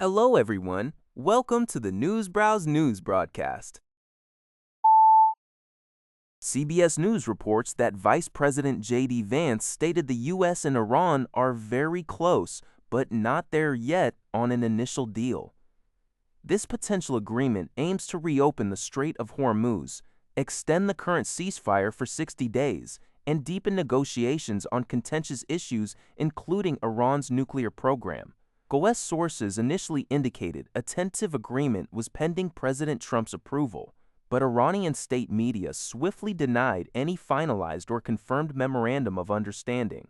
Hello, everyone. Welcome to the Newsbrowse News broadcast. CBS News reports that Vice President J.D. Vance stated the U.S. and Iran are very close, but not there yet on an initial deal. This potential agreement aims to reopen the Strait of Hormuz, extend the current ceasefire for 60 days, and deepen negotiations on contentious issues including Iran's nuclear program. U.S. sources initially indicated a tentative agreement was pending President Trump's approval, but Iranian state media swiftly denied any finalized or confirmed memorandum of understanding.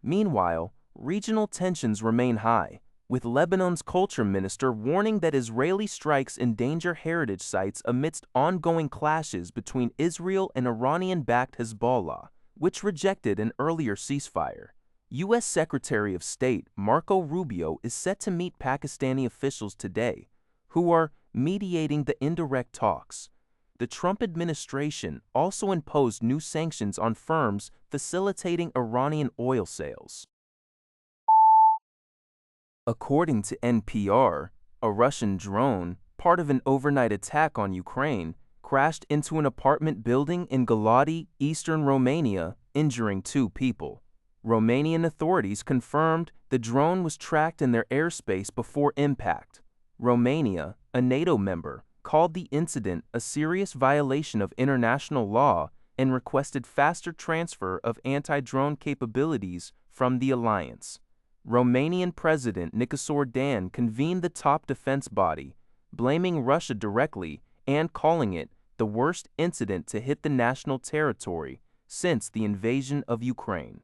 Meanwhile, regional tensions remain high, with Lebanon's culture minister warning that Israeli strikes endanger heritage sites amidst ongoing clashes between Israel and Iranian-backed Hezbollah, which rejected an earlier ceasefire. U.S. Secretary of State Marco Rubio is set to meet Pakistani officials today, who are mediating the indirect talks. The Trump administration also imposed new sanctions on firms facilitating Iranian oil sales. According to NPR, a Russian drone, part of an overnight attack on Ukraine, crashed into an apartment building in Galati, eastern Romania, injuring 2 people. Romanian authorities confirmed the drone was tracked in their airspace before impact. Romania, a NATO member, called the incident a serious violation of international law and requested faster transfer of anti-drone capabilities from the alliance. Romanian President Nicolae Dan convened the top defense body, blaming Russia directly and calling it the worst incident to hit the national territory since the invasion of Ukraine.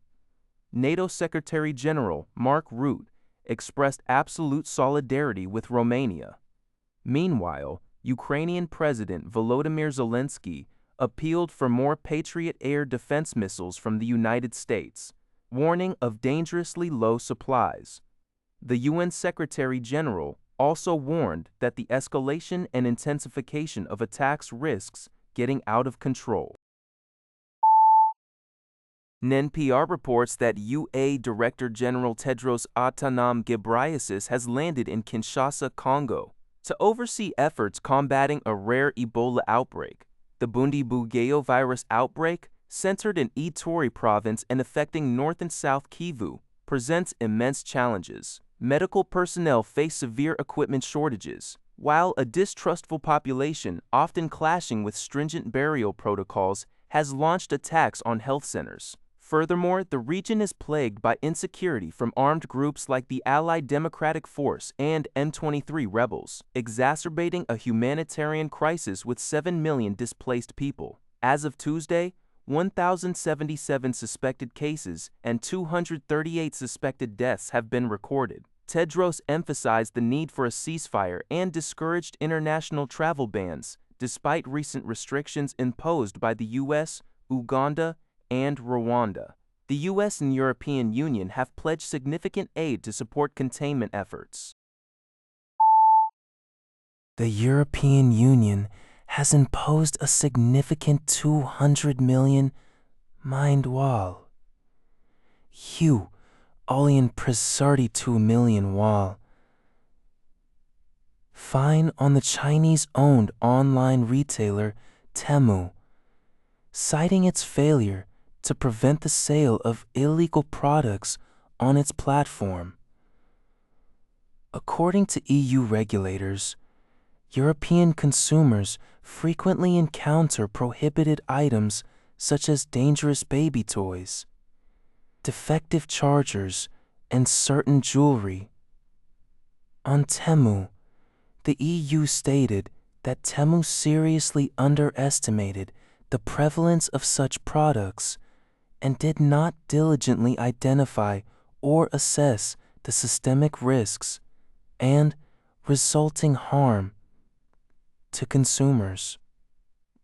NATO Secretary General Mark Rutte expressed absolute solidarity with Romania. Meanwhile, Ukrainian President Volodymyr Zelensky appealed for more Patriot air defense missiles from the United States, warning of dangerously low supplies. The UN Secretary General also warned that the escalation and intensification of attacks risks getting out of control. NPR reports that UA Director General Tedros Adhanom Ghebreyesus has landed in Kinshasa, Congo, to oversee efforts combating a rare Ebola outbreak. The Bundibugyo virus outbreak, centered in Ituri province and affecting North and South Kivu, presents immense challenges. Medical personnel face severe equipment shortages, while a distrustful population, often clashing with stringent burial protocols, has launched attacks on health centers. Furthermore, the region is plagued by insecurity from armed groups like the Allied Democratic Force and M23 rebels, exacerbating a humanitarian crisis with 7 million displaced people. As of Tuesday, 1,077 suspected cases and 238 suspected deaths have been recorded. Tedros emphasized the need for a ceasefire and discouraged international travel bans, despite recent restrictions imposed by the U.S., Uganda, and Rwanda. The U.S. and European Union have pledged significant aid to support containment efforts. The European Union has imposed a significant 200 million mind wall. You alien presardi 2 million wall. Fine on the Chinese-owned online retailer Temu, citing its failure to prevent the sale of illegal products on its platform. According to EU regulators, European consumers frequently encounter prohibited items such as dangerous baby toys, defective chargers, and certain jewelry. On Temu, the EU stated that Temu seriously underestimated the prevalence of such products and did not diligently identify or assess the systemic risks and resulting harm to consumers.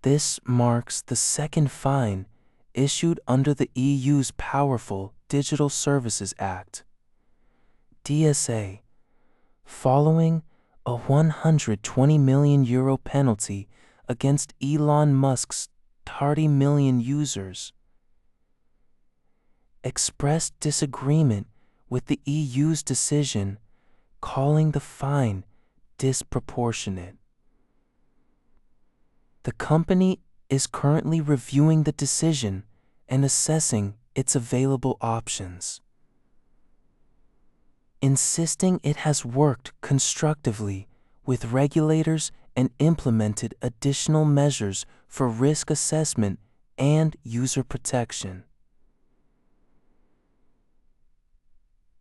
This marks the second fine issued under the EU's powerful Digital Services Act, DSA, following a €120 million penalty against Elon Musk's 30 million users. Expressed disagreement with the EU's decision, calling the fine disproportionate. The company is currently reviewing the decision and assessing its available options, insisting it has worked constructively with regulators and implemented additional measures for risk assessment and user protection.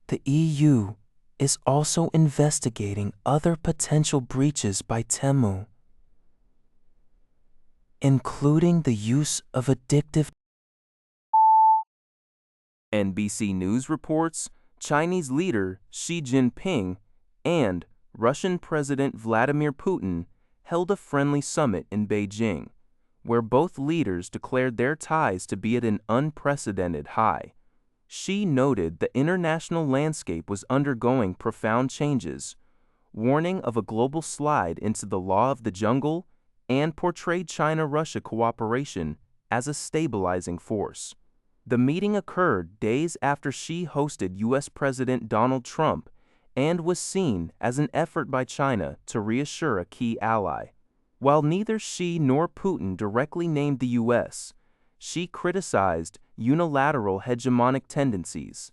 The EU is also investigating other potential breaches by Temu, including the use of addictive. NBC News reports Chinese leader Xi Jinping and Russian President Vladimir Putin held a friendly summit in Beijing, where both leaders declared their ties to be at an unprecedented high. Xi noted the international landscape was undergoing profound changes, warning of a global slide into the law of the jungle, and portrayed China-Russia cooperation as a stabilizing force. The meeting occurred days after Xi hosted U.S. President Donald Trump and was seen as an effort by China to reassure a key ally. While neither Xi nor Putin directly named the U.S., Xi criticized unilateral hegemonic tendencies.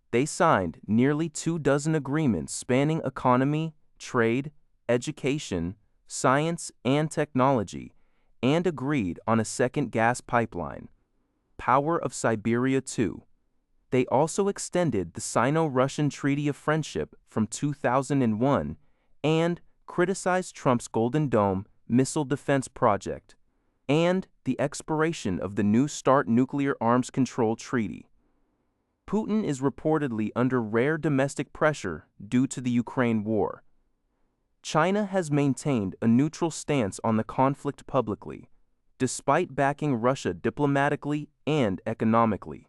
They signed nearly 24 agreements spanning economy, trade, education, science, and technology, and agreed on a second gas pipeline, Power of Siberia 2. They also extended the Sino-Russian Treaty of Friendship from 2001 and criticized Trump's Golden Dome missile defense project and the expiration of the New START nuclear arms control treaty. Putin is reportedly under rare domestic pressure due to the Ukraine war. China has maintained a neutral stance on the conflict publicly, despite backing Russia diplomatically and economically.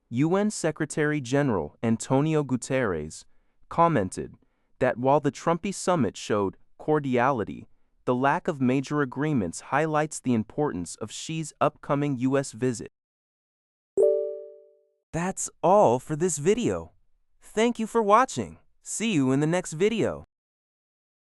UN Secretary-General Antonio Guterres commented that while the Trumpy summit showed cordiality, the lack of major agreements highlights the importance of Xi's upcoming U.S. visit. That's all for this video. Thank you for watching. See you in the next video.